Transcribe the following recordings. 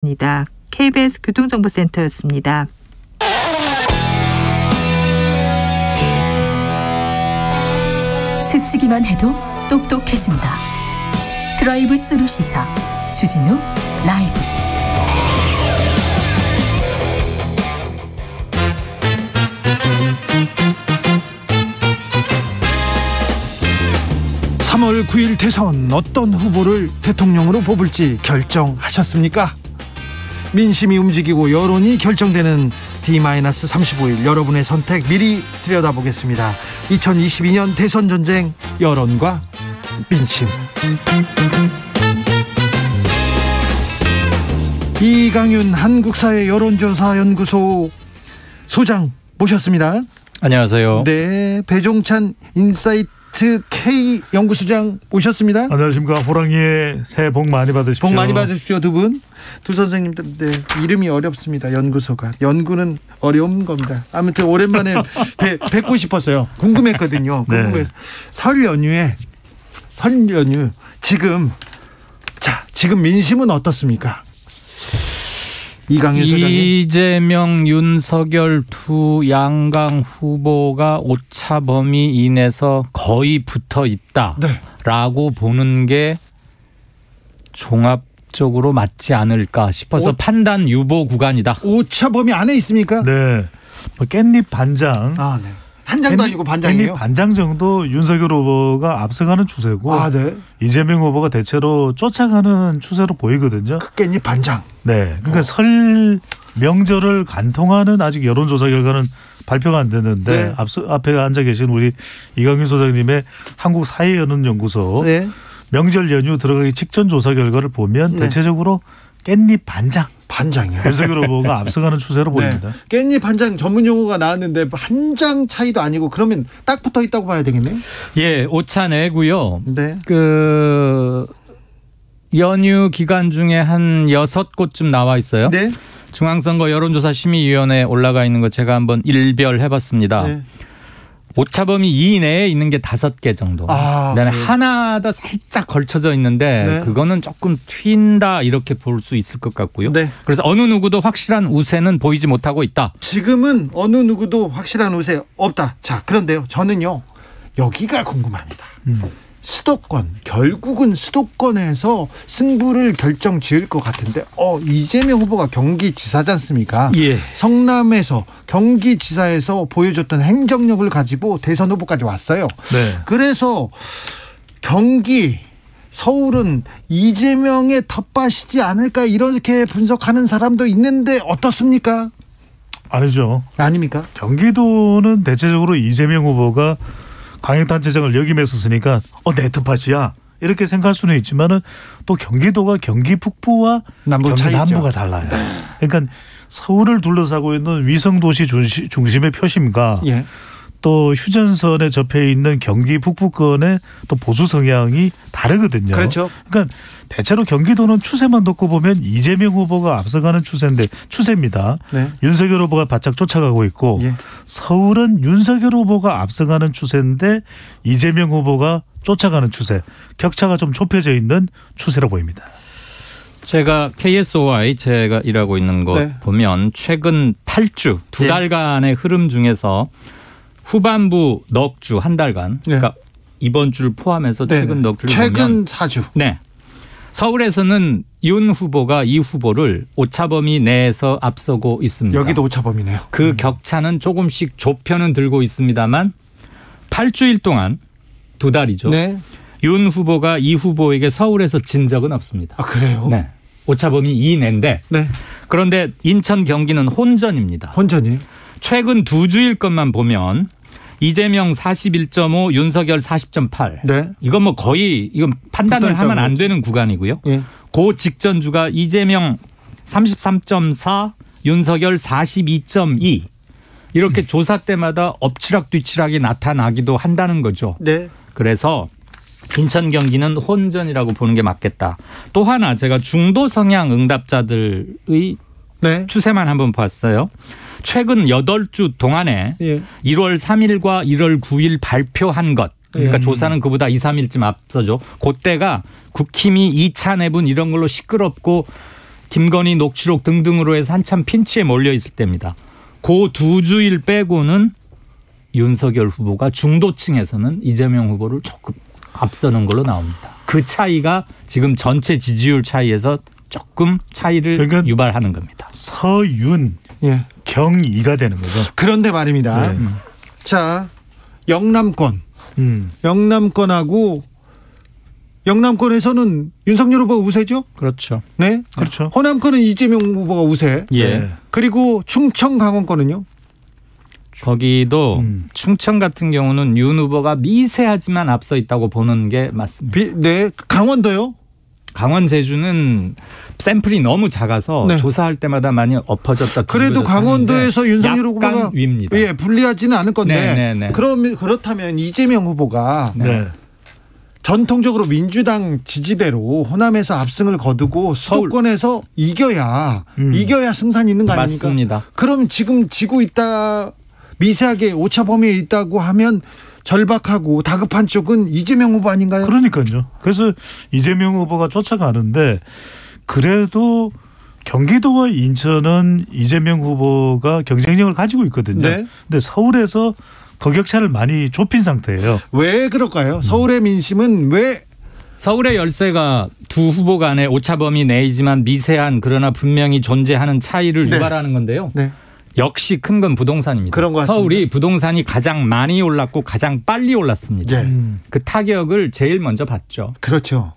입니다. KBS 교통정보센터였습니다. 스치기만 해도 똑똑해진다. 드라이브 스루 시사 주진우 라이브. (3월 9일) 대선 어떤 후보를 대통령으로 뽑을지 결정하셨습니까? 민심이 움직이고 여론이 결정되는 D-35일 여러분의 선택 미리 들여다보겠습니다. 2022년 대선 전쟁, 여론과 민심. 이강윤 한국사회 여론조사연구소 소장 모셨습니다. 안녕하세요. 네, 배종찬 인사이트 K 연구소장 모셨습니다. 안녕하십니까. 호랑이의 새해 복 많이 받으십시오. 복 많이 받으십시오. 두 선생님들. 네, 이름이 어렵습니다. 연구소가. 연구는 어려운 겁니다. 아무튼 오랜만에 뵙고 싶었어요. 궁금했거든요. 네. 설 연휴 지금 민심은 어떻습니까? 이강윤 소장님. 이재명, 윤석열 두 양강 후보가 오차 범위 이내에서 거의 붙어 있다라고 보는 게 종합적으로 맞지 않을까 싶어서 판단 유보 구간이다. 오차 범위 안에 있습니까? 네. 깻잎 반장. 네. 한 장도 아니고 반장이에요? 깻잎 반장 정도 윤석열 후보가 앞서가는 추세고 네. 이재명 후보가 대체로 쫓아가는 추세로 보이거든요. 그 깻잎 반장. 네. 그러니까 설 명절을 관통하는 아직 여론조사 결과는 발표가 안 됐는데 네. 앞에 앉아 계신 우리 이강윤 소장님의 한국사회여론연구소 네. 명절 연휴 들어가기 직전 조사 결과를 보면 네. 대체적으로 깻잎 반장이요. 윤석열 후보가 앞서가는 추세로 보입니다. 깻잎 반장 전문 용어가 나왔는데 한 장 차이도 아니고 그러면 딱 붙어 있다고 봐야 되겠네요. 예, 오차 내고요. 네. 연휴 기간 중에 한 6곳쯤 나와 있어요. 네. 중앙선거 여론조사심의위원회에 올라가 있는 거 제가 한번 일별해봤습니다. 네. 오차범위 이내에 있는 게 5개 정도. 그다음에 하나 더 살짝 걸쳐져 있는데 네. 그거는 조금 튄다 이렇게 볼 수 있을 것 같고요. 네. 그래서 어느 누구도 확실한 우세는 보이지 못하고 있다. 지금은 어느 누구도 확실한 우세 없다. 자, 그런데요. 저는요. 여기가 궁금합니다. 수도권, 결국은 수도권에서 승부를 결정 지을 것 같은데 이재명 후보가 경기지사지 않습니까? 예. 성남에서 경기지사에서 보여줬던 행정력을 가지고 대선 후보까지 왔어요. 네. 그래서 경기, 서울은 이재명의 텃밭이지 않을까 이렇게 분석하는 사람도 있는데 어떻습니까? 아니죠. 아닙니까? 경기도는 대체적으로 이재명 후보가 강행단체장을 역임했었으니까 내 텃밭이야 이렇게 생각할 수는 있지만은 또 경기도가 경기 북부와 경기 남부가 달라요. 네. 그러니까 서울을 둘러싸고 있는 위성도시 중심의 표심과 예. 또 휴전선에 접해 있는 경기 북부권의 또 보수 성향이 다르거든요. 그렇죠. 그러니까 대체로 경기도는 추세만 놓고 보면 이재명 후보가 앞서가는 추세입니다. 네. 윤석열 후보가 바짝 쫓아가고 있고 예. 서울은 윤석열 후보가 앞서가는 추세인데 이재명 후보가 쫓아가는 추세. 격차가 좀 좁혀져 있는 추세로 보입니다. 제가 KSOI 제가 일하고 있는 거 네. 보면 최근 8주 두 달간의 흐름 중에서 후반부 넉 주 한 달간 그러니까 이번 주를 포함해서 최근 넉 주를 보면 최근 4주. 네. 서울에서는 윤 후보가 이 후보를 오차범위 내에서 앞서고 있습니다. 여기도 오차범위네요. 그 격차는 조금씩 좁혀는 들고 있습니다만 8주일 동안 두 달이죠. 네. 윤 후보가 이 후보에게 서울에서 진 적은 없습니다. 그래요? 네. 오차범위 이내인데 네. 그런데 인천 경기는 혼전입니다. 혼전이에요? 최근 2주일 것만 보면 이재명 41.5, 윤석열 40.8. 네. 이건 뭐 거의 이건 판단을 하면 안 되는 구간이고요. 예. 그 직전 주가 이재명 33.4, 윤석열 42.2. 이렇게 조사 때마다 엎치락뒤치락이 나타나기도 한다는 거죠. 네. 그래서 인천 경기는 혼전이라고 보는 게 맞겠다. 또 하나 제가 중도 성향 응답자들의 네. 추세만 한번 봤어요. 최근 8주 동안에 1월 3일과 1월 9일 발표한 것. 그러니까 조사는 그보다 2, 3일쯤 앞서죠. 그때가 국힘이 2차 내분 이런 걸로 시끄럽고 김건희, 녹취록 등등으로 해서 한참 핀치에 몰려 있을 때입니다. 그 두 주일 빼고는 윤석열 후보가 중도층에서는 이재명 후보를 조금 앞서는 걸로 나옵니다. 그 차이가 지금 전체 지지율 차이에서 조금 차이를 그러니까 유발하는 겁니다. 서윤 예. 경이가 되는 거죠. 그런데 말입니다. 자, 영남권에서는 윤석열 후보가 우세죠? 그렇죠. 네, 그렇죠. 호남권은 이재명 후보가 우세. 예. 그리고 충청, 강원권은요? 거기도 충청 같은 경우는 윤 후보가 미세하지만 앞서 있다고 보는 게 맞습니다. 네, 강원도요? 강원, 제주는 샘플이 너무 작아서 네. 조사할 때마다 많이 엎어졌다. 그래도 강원도에서 윤석열 후보가 위입니다. 예, 불리하지는 않을 건데. 네네네. 그렇다면 이재명 후보가 네. 전통적으로 민주당 지지대로 호남에서 압승을 거두고 수도권에서 이겨야 승산이 있는 거 아닙니까? 맞습니다. 그럼 지금 지고 있다, 미세하게 오차 범위에 있다고 하면 절박하고 다급한 쪽은 이재명 후보 아닌가요? 그러니까요. 그래서 이재명 후보가 쫓아가는데 그래도 경기도와 인천은 이재명 후보가 경쟁력을 가지고 있거든요. 네. 근데 서울에서 그 격차를 많이 좁힌 상태예요. 왜 그럴까요? 서울의 민심은 왜? 서울의 열세가 두 후보 간의 오차범위 내이지만 미세한 그러나 분명히 존재하는 차이를 네. 유발하는 건데요. 네. 역시 큰 건 부동산입니다. 그런 것 같습니다. 서울이 부동산이 가장 많이 올랐고 가장 빨리 올랐습니다. 네. 그 타격을 제일 먼저 받죠. 그렇죠.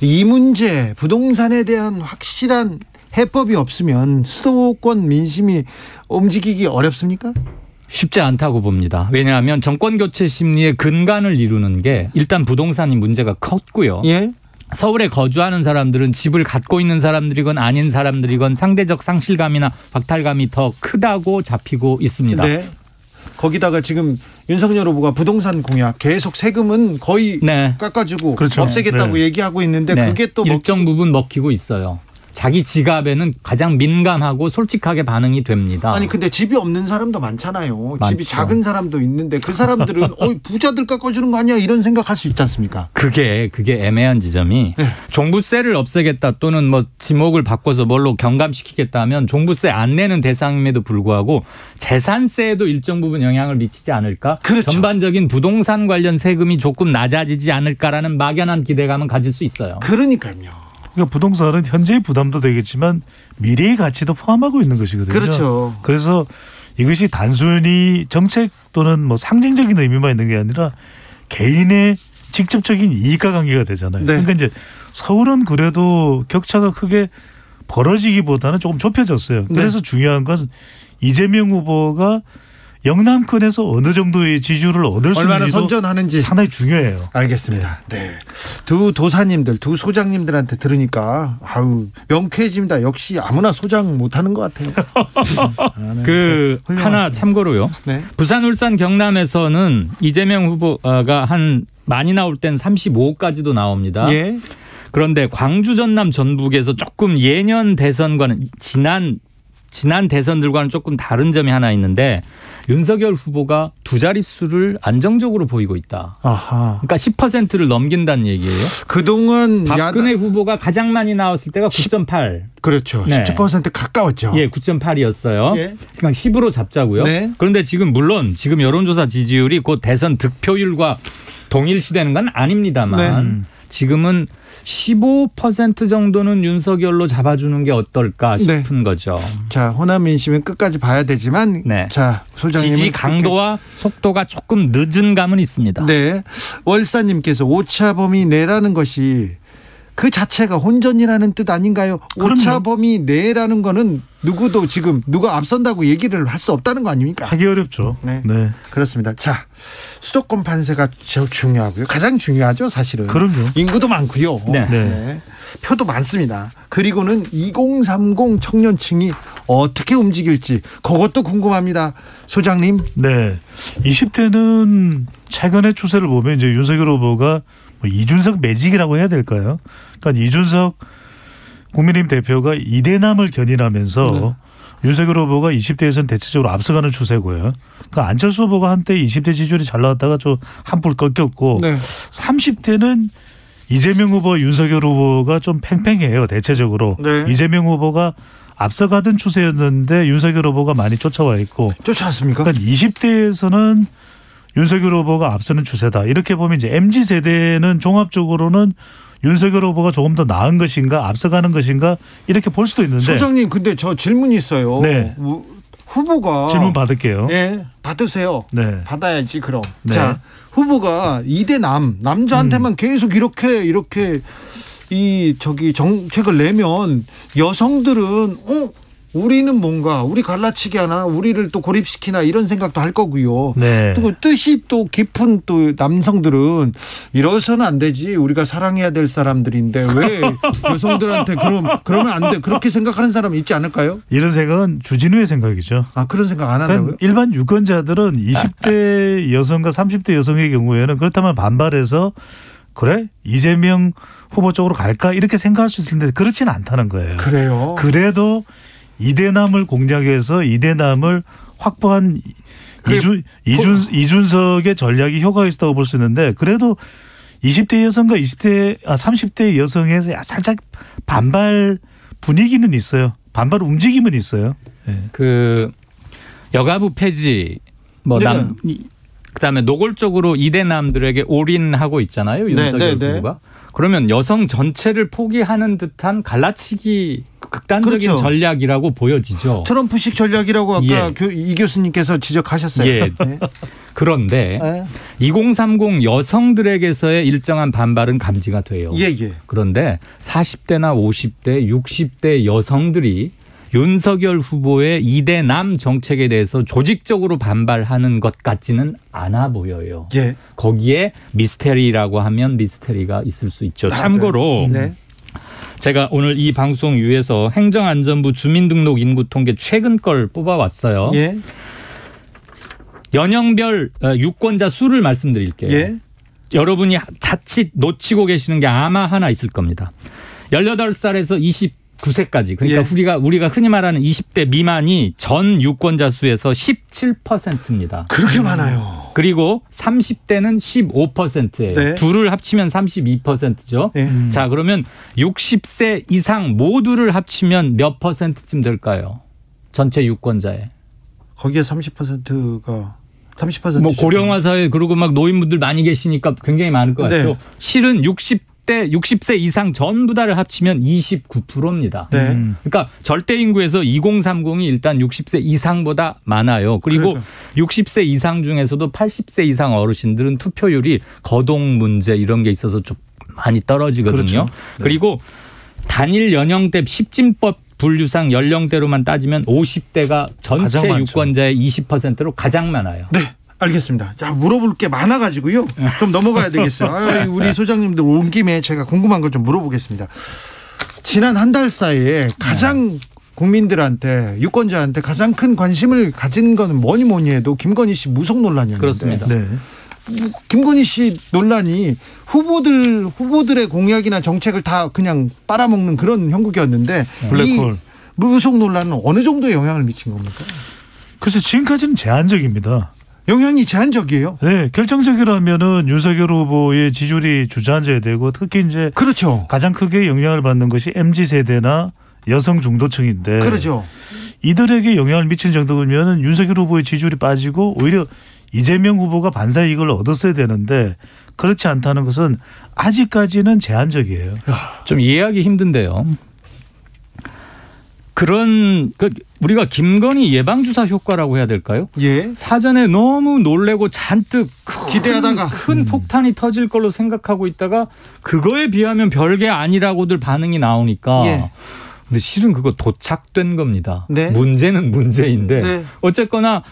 이 문제, 부동산에 대한 확실한 해법이 없으면 수도권 민심이 움직이기 어렵습니까? 쉽지 않다고 봅니다. 왜냐하면 정권교체 심리의 근간을 이루는 게 일단 부동산이 문제가 컸고요. 예. 서울에 거주하는 사람들은 집을 갖고 있는 사람들이건 아닌 사람들이건 상대적 상실감이나 박탈감이 더 크다고 잡히고 있습니다. 네. 거기다가 지금 윤석열 후보가 부동산 공약 계속 세금은 거의 네. 깎아주고 그렇죠. 없애겠다고 네. 얘기하고 있는데 네. 그게 또 일정 부분 먹히고 있어요. 자기 지갑에는 가장 민감하고 솔직하게 반응이 됩니다. 아니 근데 집이 없는 사람도 많잖아요. 많죠. 집이 작은 사람도 있는데 그 사람들은 부자들 깎아주는 거 아니야 이런 생각할 수 있지 않습니까? 그게 애매한 지점이 네. 종부세를 없애겠다 또는 뭐 지목을 바꿔서 뭘로 경감시키겠다 하면 종부세 안 내는 대상임에도 불구하고 재산세에도 일정 부분 영향을 미치지 않을까? 그렇죠. 전반적인 부동산 관련 세금이 조금 낮아지지 않을까라는 막연한 기대감은 가질 수 있어요. 그러니까요. 그러니까 부동산은 현재의 부담도 되겠지만 미래의 가치도 포함하고 있는 것이거든요. 그렇죠. 그래서 이것이 단순히 정책 또는 뭐 상징적인 의미만 있는 게 아니라 개인의 직접적인 이익과 관계가 되잖아요. 네. 그러니까 이제 서울은 그래도 격차가 크게 벌어지기보다는 조금 좁혀졌어요. 그래서 네. 중요한 것은 이재명 후보가 영남권에서 어느 정도의 지지율을 얻을 수 있는지도 얼마나 선전하는지 상당히 중요해요. 알겠습니다. 네. 두 도사님들, 두 소장님들한테 들으니까 명쾌해집니다. 역시 아무나 소장 못하는 것 같아요. 하나 참고로요. 네. 부산, 울산, 경남에서는 이재명 후보가 한 많이 나올 땐 35까지도 나옵니다. 예. 그런데 광주, 전남, 전북에서 조금 예년 대선과는 지난 대선들과는 조금 다른 점이 하나 있는데 윤석열 후보가 두 자릿수를 안정적으로 보이고 있다. 아하. 그러니까 10%를 넘긴다는 얘기예요. 그동안 박근혜 후보가 가장 많이 나왔을 때가 9.8. 그렇죠. 네. 17% 가까웠죠. 예, 9.8이었어요. 예. 그냥 10으로 잡자고요. 네. 그런데 물론 지금 여론조사 지지율이 곧 대선 득표율과 동일시되는 건 아닙니다만 지금은 15% 정도는 윤석열로 잡아주는 게 어떨까 싶은 거죠. 자, 호남 민심은 끝까지 봐야 되지만 자, 소장님은 지지 강도와 속도가 조금 늦은 감은 있습니다. 네. 월사님께서 오차 범위 내라는 것이 그 자체가 혼전이라는 뜻 아닌가요? 그럼요. 오차 범위 내라는 거는 누구도 지금 누가 앞선다고 얘기를 할 수 없다는 거 아닙니까? 하기 어렵죠. 네. 그렇습니다. 자, 수도권 판세가 제일 중요하고요. 가장 중요하죠, 사실은. 그럼요. 인구도 많고요. 네. 표도 많습니다. 그리고는 2030 청년층이 어떻게 움직일지 그것도 궁금합니다. 소장님. 네. 20대는 최근의 추세를 보면 이제 윤석열 후보가 이준석 매직이라고 해야 될까요? 그러니까 이준석 국민의힘 대표가 이대남을 견인하면서 윤석열 후보가 20대에서는 대체적으로 앞서가는 추세고요. 그러니까 안철수 후보가 한때 20대 지지율이 잘 나왔다가 좀 한풀 꺾였고 30대는 이재명 후보, 윤석열 후보가 좀 팽팽해요. 대체적으로. 네. 이재명 후보가 앞서가던 추세였는데 윤석열 후보가 많이 쫓아와 있고. 쫓아왔습니까? 그러니까 20대에서는 윤석열 후보가 앞서는 추세다. 이렇게 보면 이제 MZ세대는 종합적으로는 윤석열 후보가 조금 더 나은 것인가 앞서가는 것인가 이렇게 볼 수도 있는데. 소장님 근데 저 질문이 있어요. 네. 후보가. 질문 받을게요. 네. 받으세요. 네. 받아야지 그럼. 네. 자, 후보가 2대 남자한테만 계속 이렇게 이 정책을 내면 여성들은 우리는 뭔가 우리 갈라치기 하나 우리를 또 고립시키나 이런 생각도 할 거고요. 네. 또 뜻이 또 깊은 또 남성들은 이러서는 안 되지. 우리가 사랑해야 될 사람들인데 왜 여성들한테 그러면 안 돼. 그렇게 생각하는 사람이 있지 않을까요? 이런 생각은 주진우의 생각이죠. 아, 그런 생각 안 한다고요? 일반 유권자들은 20대 여성과 30대 여성의 경우에는 그렇다면 반발해서 그래? 이재명 후보 쪽으로 갈까? 이렇게 생각할 수 있을 텐데 그렇지는 않다는 거예요. 그래요. 그래도 이대남을 공략해서 이대남을 확보한 이준석의 전략이 효과가 있다고 볼 수 있는데 그래도 20대 여성과 30대 여성의 살짝 반발 분위기는 있어요. 반발 움직임은 있어요. 네. 그 여가부 폐지 그다음에 노골적으로 이대남들에게 올인하고 있잖아요. 윤석열 후보가. 그러면 여성 전체를 포기하는 듯한 갈라치기 극단적인 그렇죠. 전략이라고 보여지죠. 트럼프식 전략이라고 아까 이 교수님께서 지적하셨어요. 예. 네. 그런데 2030 여성들에게서의 일정한 반발은 감지가 돼요. 예. 그런데 40대나 50대, 60대 여성들이 윤석열 후보의 2대 남 정책에 대해서 조직적으로 반발하는 것 같지는 않아 보여요. 예. 거기에 미스테리라고 하면 미스테리가 있을 수 있죠. 참고로 제가 오늘 이 방송 위해서 행정안전부 주민등록 인구통계 최근 걸 뽑아왔어요. 예. 연령별 유권자 수를 말씀드릴게요. 예. 여러분이 자칫 놓치고 계시는 게 아마 하나 있을 겁니다. 18살에서 29세까지 그러니까 우리가 흔히 말하는 20대 미만이 전 유권자 수에서 17%입니다. 그렇게 많아요. 그리고 30대는 15%예요. 네. 둘을 합치면 32%죠. 자, 그러면 60세 이상 모두를 합치면 몇 %쯤 될까요? 전체 유권자에. 거기에 30%가 30%. 뭐 고령화 사회 그리고 막 노인분들 많이 계시니까 굉장히 많을 것 같죠. 실은 60세 이상 전부 다를 합치면 29%입니다. 그러니까 절대 인구에서 2030이 일단 60세 이상보다 많아요. 그리고 60세 이상 중에서도 80세 이상 어르신들은 투표율이 거동 문제 이런 게 있어서 좀 많이 떨어지거든요. 그리고 단일 연령대 10진법 분류상 연령대로만 따지면 50대가 전체 유권자의 20%로 가장 많아요. 네. 알겠습니다. 자, 물어볼 게 많아가지고요. 좀 넘어가야 되겠어요. 우리 소장님들 온 김에 제가 궁금한 걸 좀 물어보겠습니다. 지난 한 달 사이에 가장 국민들한테 유권자한테 가장 큰 관심을 가진 거는 뭐니 해도 김건희 씨 무속 논란이었는데. 그렇습니다. 네. 김건희 씨 논란이 후보들의 공약이나 정책을 다 그냥 빨아먹는 그런 형국이었는데 블랙홀. 이 무속 논란은 어느 정도의 영향을 미친 겁니까? 글쎄 지금까지는 제한적입니다. 영향이 제한적이에요. 네, 결정적이라면은 윤석열 후보의 지지율이 주저앉아야 되고 특히 이제 그렇죠. 가장 크게 영향을 받는 것이 MZ 세대나 여성 중도층인데, 그렇죠. 이들에게 영향을 미칠 정도면은 윤석열 후보의 지지율이 빠지고 오히려 이재명 후보가 반사이익을 얻었어야 되는데 그렇지 않다는 것은 아직까지는 제한적이에요. 좀 이해하기 힘든데요. 우리가 김건희 예방주사 효과라고 해야 될까요? 예. 사전에 너무 놀래고 잔뜩 기대하다가 큰 폭탄이 터질 걸로 생각하고 있다가 그거에 비하면 별게 아니라고들 반응이 나오니까. 근데 실은 그거 도착된 겁니다. 네. 문제는 문제인데 어쨌거나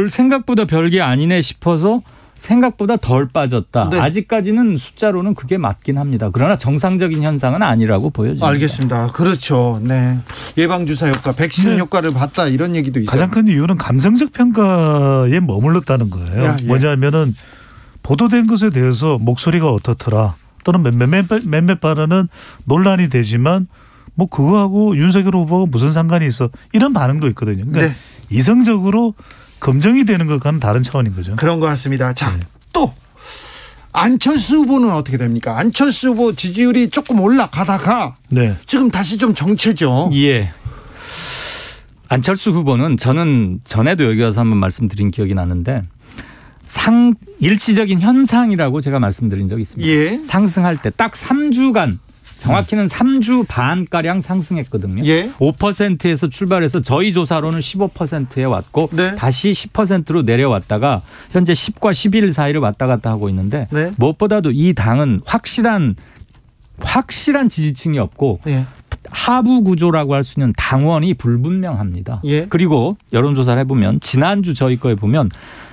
생각보다 별게 아니네 싶어서 생각보다 덜 빠졌다. 아직까지는 숫자로는 그게 맞긴 합니다. 그러나 정상적인 현상은 아니라고 보여집니다. 알겠습니다. 그렇죠. 네. 예방주사 효과, 백신 효과를 봤다 이런 얘기도 있어요. 가장 큰 이유는 감성적 평가에 머물렀다는 거예요. 뭐냐면은 보도된 것에 대해서 목소리가 어떻더라 또는 몇몇 발언은 논란이 되지만 뭐 그거하고 윤석열 후보가 무슨 상관이 있어 이런 반응도 있거든요. 그러니까 이성적으로 검증이 되는 것과는 다른 차원인 거죠. 그런 것 같습니다. 자, 또 안철수 후보는 어떻게 됩니까? 안철수 후보 지지율이 조금 올라가다가 네. 지금 다시 좀 정체죠. 예. 안철수 후보는 저는 전에도 여기 와서 한번 말씀드린 기억이 나는데 일시적인 현상이라고 제가 말씀드린 적이 있습니다. 예. 상승할 때 딱 3주간 정확히는 3주 반가량 상승했거든요. 예. 5%에서 출발해서 저희 조사로는 15%에 왔고 네. 다시 10%로 내려왔다가 현재 10과 11 사이를 왔다 갔다 하고 있는데 네. 무엇보다도 이 당은 확실한 지지층이 없고 예. 하부 구조라고 할 수 있는 당원이 불분명합니다. 예. 그리고 여론조사를 해보면 지난주 저희 거에 보면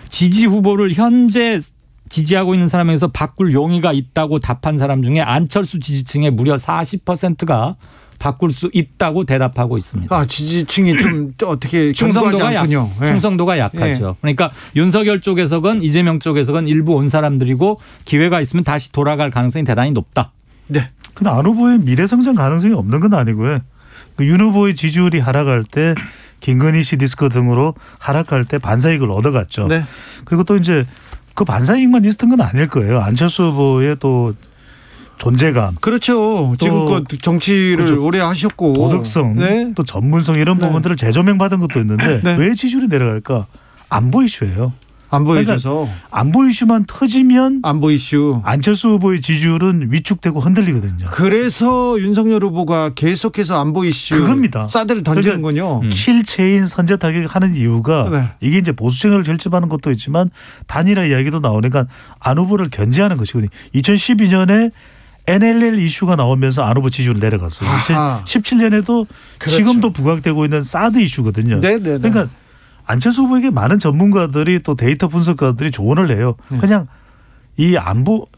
지지 후보를 현재 지지하고 있는 사람에서 바꿀 용의가 있다고 답한 사람 중에 안철수 지지층의 무려 40%가 바꿀 수 있다고 대답하고 있습니다. 지지층이 좀 어떻게 견고하지 않군요. 충성도가 약하죠. 그러니까 윤석열 쪽에서건 이재명 쪽에서건 일부 온 사람들이고 기회가 있으면 다시 돌아갈 가능성이 대단히 높다. 네. 근데 안 후보의 미래 성장 가능성이 없는 건 아니고요. 윤 후보의 지지율이 하락할 때 김건희 씨 디스크 등으로 하락할 때 반사이익을 얻어갔죠. 네. 그리고 또 이제 그 반사이익만 있었던 건 아닐 거예요. 안철수 후보의 또 존재감. 그렇죠. 지금껏 정치를 그렇죠. 오래 하셨고. 도덕성, 네. 또 전문성 이런 네. 부분들을 재조명받은 것도 있는데 네. 왜 지지율이 내려갈까? 안보 이슈예요. 안보 이슈에서. 그러니까 안보 이슈만 터지면 안보 이슈. 안철수 후보의 지지율은 위축되고 흔들리거든요. 그래서 윤석열 후보가 계속해서 안보 이슈 그겁니다. 사드를 던지는군요. 그러니까 킬체인 선제 타격을 하는 이유가 네. 이게 이제 보수층을 결집하는 것도 있지만 단일화 이야기도 나오니까 안 후보를 견제하는 것이거든요. 2012년에 NLL 이슈가 나오면서 안 후보 지지율 내려갔어요. 2017년에도 그렇죠. 지금도 부각되고 있는 사드 이슈거든요. 네네네. 그러니까 안철수 후보에게 많은 전문가들이 또 데이터 분석가들이 조언을 해요. 그냥 이 안보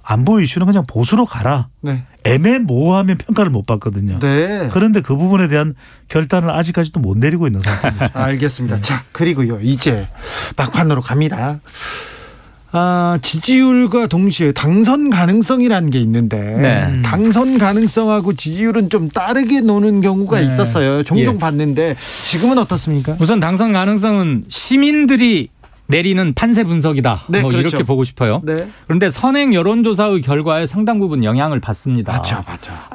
이슈는 그냥 보수로 가라. 네. 애매모호하면 평가를 못 받거든요. 네. 그런데 그 부분에 대한 결단을 아직까지도 못 내리고 있는 상태입니다. 알겠습니다. 네. 자, 그리고요. 이제 막판으로 갑니다. 지지율과 동시에 당선 가능성이라는 게 있는데 네. 당선 가능성하고 지지율은 좀 다르게 노는 경우가 있었어요. 종종 봤는데 지금은 어떻습니까? 우선 당선 가능성은 시민들이 내리는 판세 분석이다. 네, 그렇죠. 이렇게 보고 싶어요. 네. 그런데 선행 여론조사의 결과에 상당 부분 영향을 받습니다. 맞죠.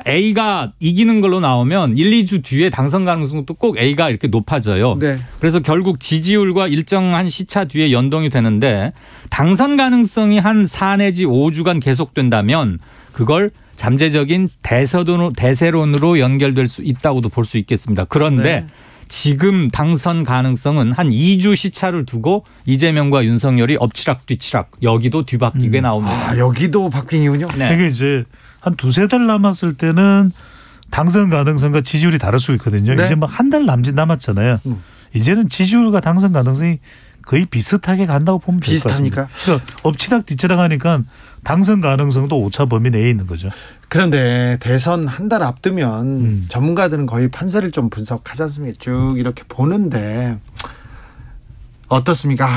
A가 이기는 걸로 나오면 1, 2주 뒤에 당선 가능성도 꼭 A가 이렇게 높아져요. 네. 그래서 결국 지지율과 일정한 시차 뒤에 연동이 되는데 당선 가능성이 한 4 내지 5주간 계속된다면 그걸 잠재적인 대세론으로 연결될 수 있다고도 볼 수 있겠습니다. 그런데 네. 지금 당선 가능성은 한 2주 시차를 두고 이재명과 윤석열이 엎치락 뒤치락 여기도 뒤바뀌게 나옵니다. 여기도 바뀌는군요. 네. 이게 이제 한 2-3달 남았을 때는 당선 가능성과 지지율이 다를 수 있거든요. 네. 이제 막 한 달 남짓 남았잖아요. 이제는 지지율과 당선 가능성이 거의 비슷하게 간다고 보면 될 것 같습니다. 비슷합니까? 그래서 엎치락 뒤치락 하니까 당선 가능성도 오차 범위 내에 있는 거죠. 그런데 대선 한 달 앞두면 전문가들은 거의 판세를 좀 분석하지 않습니까? 쭉 이렇게 보는데 어떻습니까?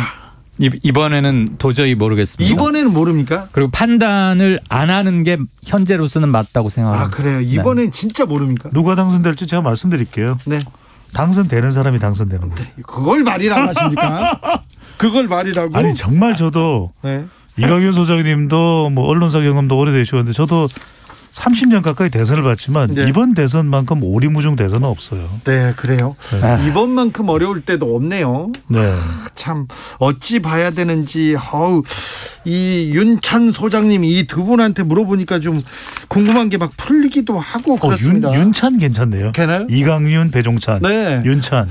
이번에는 도저히 모르겠습니다. 이번에는 모릅니까? 그리고 판단을 안 하는 게 현재로서는 맞다고 생각합니다. 그래요? 이번엔 진짜 모릅니까? 누가 당선될지 제가 말씀드릴게요. 네. 당선되는 사람이 당선되는 거예요. 그걸 말이라고 하십니까? 그걸 말이라고? 아니 정말 저도 네. 이광윤 소장님도 뭐 언론사 경험도 오래되셨는데 저도 30년 가까이 대선을 봤지만 네. 이번 대선만큼 오리무중 대선은 없어요. 네, 그래요. 네. 이번만큼 어려울 때도 없네요. 네. 참 어찌 봐야 되는지 이 윤찬 소장님 이 두 분한테 물어보니까 좀 궁금한 게 막 풀리기도 하고 그렇습니다. 윤찬 괜찮네요. 괜찮아요? 이광윤, 배종찬, 네. 윤찬.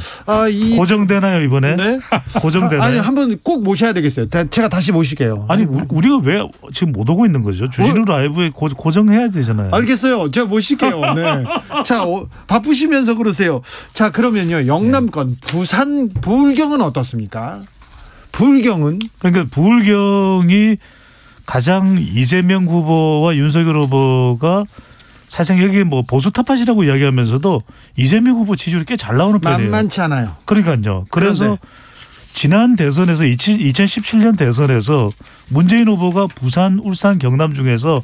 고정되나요 이번에? 네. 고정되나요? 아니 한번 꼭 모셔야 되겠어요. 제가 다시 모실게요. 아니 우리가 왜 지금 못 오고 있는 거죠? 주진우 라이브에 고정해야 되잖아요. 알겠어요. 제가 모실게요. 네. 자 바쁘시면서 그러세요. 자 그러면요 영남권 부산 부울경은 어떻습니까? 부울경은 그러니까 부울경이 가장 이재명 후보와 윤석열 후보가 사실 여기 뭐 보수 탑팟이라고 이야기하면서도 이재명 후보 지지율이 꽤 잘 나오는 편이에요. 만만치 않아요. 그러니까요. 그래서 그런데. 지난 대선에서 2017년 대선에서 문재인 후보가 부산, 울산, 경남 중에서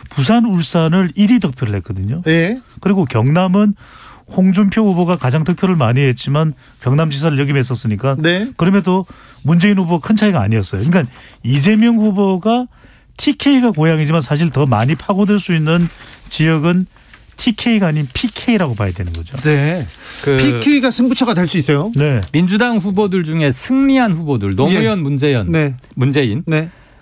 부산, 울산을 1위 득표를 했거든요. 네. 그리고 경남은 홍준표 후보가 가장 득표를 많이 했지만 경남지사를 역임했었으니까 네. 그럼에도 문재인 후보 큰 차이가 아니었어요. 그러니까 이재명 후보가 TK가 고향이지만 사실 더 많이 파고들 수 있는 지역은 TK가 아닌 PK라고 봐야 되는 거죠. 네. PK가 승부처가 될 수 있어요. 네. 민주당 후보들 중에 승리한 후보들 노무현, 문재인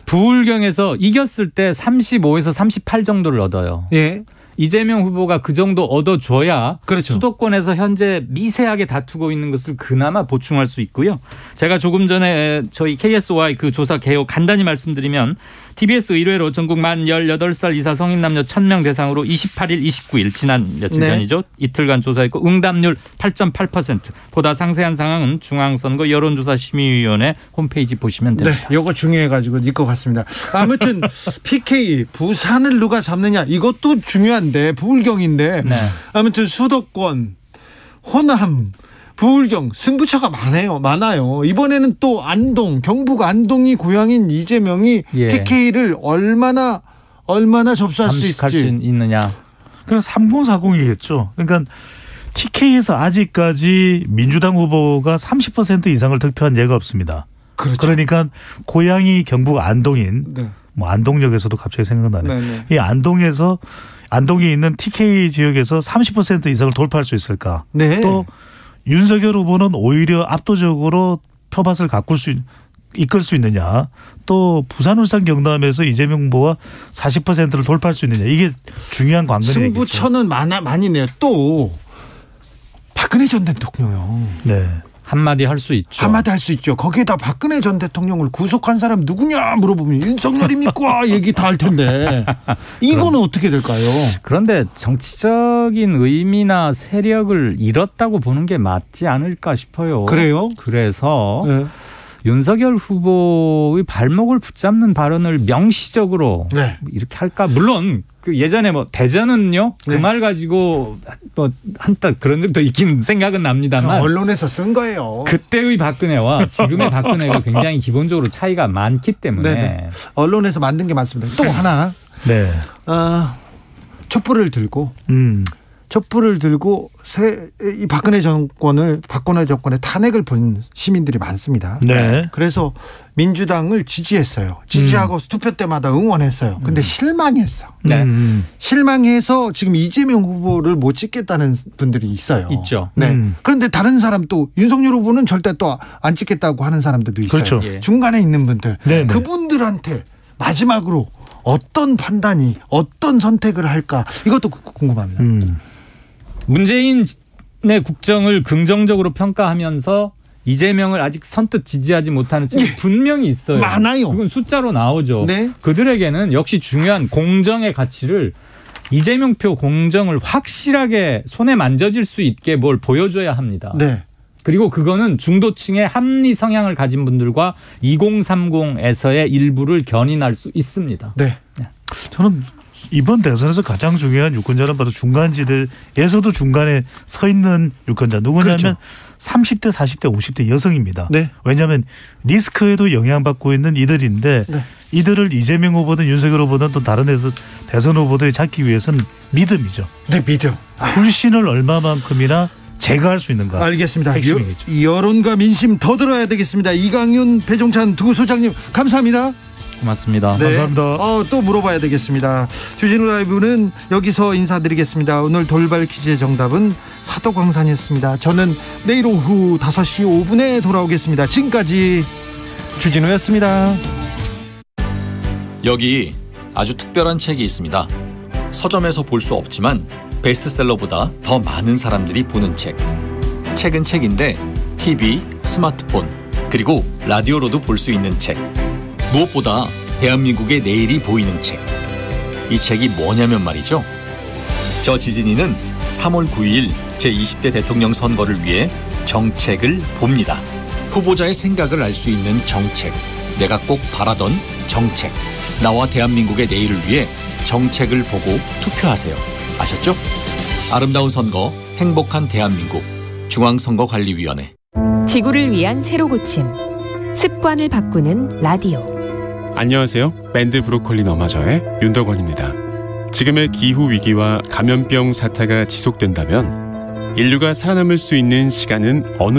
부울경에서 이겼을 때 35에서 38 정도를 얻어요. 예. 이재명 후보가 그 정도 얻어줘야 그렇죠. 수도권에서 현재 미세하게 다투고 있는 것을 그나마 보충할 수 있고요. 제가 조금 전에 저희 KSY 그 조사 개요 간단히 말씀드리면 TBS 의뢰로 전국 만 18살 이사 성인 남녀 1000명 대상으로 28일, 29일 지난 며칠 전이죠. 이틀간 조사했고 응답률 8.8%. 보다 상세한 상황은 중앙선거 여론조사심의위원회 홈페이지 보시면 됩니다. 네, 이거 중요해가지고 읽을 것 같습니다. 아무튼 PK 부산을 누가 잡느냐 이것도 중요한데 부울경인데 아무튼 수도권 호남 부울경 승부처가 많아요. 이번에는 또 안동, 경북 안동이 고향인 이재명이 PK를 얼마나 접수할 수 있느냐. 그냥 3040이겠죠. 그러니까 TK에서 아직까지 민주당 후보가 30% 이상을 득표한 예가 없습니다. 그렇죠. 그러니까 고향이 경북 안동인 뭐 안동역에서도 갑자기 생각나네. 이 안동에 있는 TK 지역에서 30% 이상을 돌파할 수 있을까? 또 윤석열 후보는 오히려 압도적으로 표밭을 이끌 수 있느냐. 또 부산, 울산, 경남에서 이재명 후보가 40%를 돌파할 수 있느냐. 이게 중요한 관건이겠죠. 승부처는 많이네요. 또 박근혜 전 대통령. 한마디 할 수 있죠. 한마디 할 수 있죠. 거기에다 박근혜 전 대통령을 구속한 사람 누구냐 물어보면 윤석열입니까? 얘기 다 할 텐데 이거는 어떻게 될까요? 그런데 정치적인 의미나 세력을 잃었다고 보는 게 맞지 않을까 싶어요. 그래요? 그래서 윤석열 후보의 발목을 붙잡는 발언을 명시적으로 이렇게 할까? 물론 그 예전에 뭐 대전은요 그 말 가지고 뭐 한때 그런 적도 있긴 생각은 납니다만 언론에서 쓴 거예요. 그때의 박근혜와 지금의 박근혜가 굉장히 기본적으로 차이가 많기 때문에 언론에서 만든 게 많습니다. 또 하나 촛불을 들고 이 박근혜 정권에 탄핵을 본 시민들이 많습니다. 그래서 민주당을 지지했어요. 지지하고 투표 때마다 응원했어요. 근데 실망했어. 실망해서 지금 이재명 후보를 못 찍겠다는 분들이 있어요. 있죠. 그런데 다른 사람 또 윤석열 후보는 절대 또 안 찍겠다고 하는 사람들도 있어요. 그렇죠. 중간에 있는 분들. 그분들한테 마지막으로 어떤 판단이 어떤 선택을 할까 이것도 궁금합니다. 문재인의 국정을 긍정적으로 평가하면서 이재명을 아직 선뜻 지지하지 못하는 측이 분명히 있어요. 많아요. 그건 숫자로 나오죠. 그들에게는 역시 중요한 공정의 가치를 이재명표 공정을 확실하게 손에 만져질 수 있게 뭘 보여줘야 합니다. 그리고 그거는 중도층의 합리 성향을 가진 분들과 2030에서의 일부를 견인할 수 있습니다. 저는 이번 대선에서 가장 중요한 유권자는 바로 중간지대에서도 중간에 서 있는 유권자 누구냐면 30대, 40대, 50대 여성입니다. 왜냐하면 리스크에도 영향받고 있는 이들인데 이들을 이재명 후보든 윤석열 후보든 또 다른 대선 후보들이 잡기 위해서는 믿음이죠. 믿음. 불신을 얼마만큼이나 제거할 수 있는가. 알겠습니다. 여론과 민심 더 들어야 되겠습니다. 이강윤, 배종찬 두 소장님 감사합니다. 고맙습니다. 감사합니다. 또 물어봐야 되겠습니다. 주진우 라이브는 여기서 인사드리겠습니다. 오늘 돌발 퀴즈의 정답은 사도광산이었습니다. 저는 내일 오후 5시 5분에 돌아오겠습니다. 지금까지 주진우였습니다. 여기 아주 특별한 책이 있습니다. 서점에서 볼 수 없지만 베스트셀러보다 더 많은 사람들이 보는 책. 책은 책인데 TV, 스마트폰, 그리고 라디오로도 볼 수 있는 책. 무엇보다 대한민국의 내일이 보이는 책. 이 책이 뭐냐면 말이죠. 저 지진이는 3월 9일 제20대 대통령 선거를 위해 정책을 봅니다. 후보자의 생각을 알 수 있는 정책. 내가 꼭 바라던 정책. 나와 대한민국의 내일을 위해 정책을 보고 투표하세요. 아셨죠? 아름다운 선거, 행복한 대한민국. 중앙선거관리위원회. 지구를 위한 새로 고침. 습관을 바꾸는 라디오. 안녕하세요. 밴드 브로콜리 너마저의 윤덕원입니다. 지금의 기후위기와 감염병 사태가 지속된다면 인류가 살아남을 수 있는 시간은 어느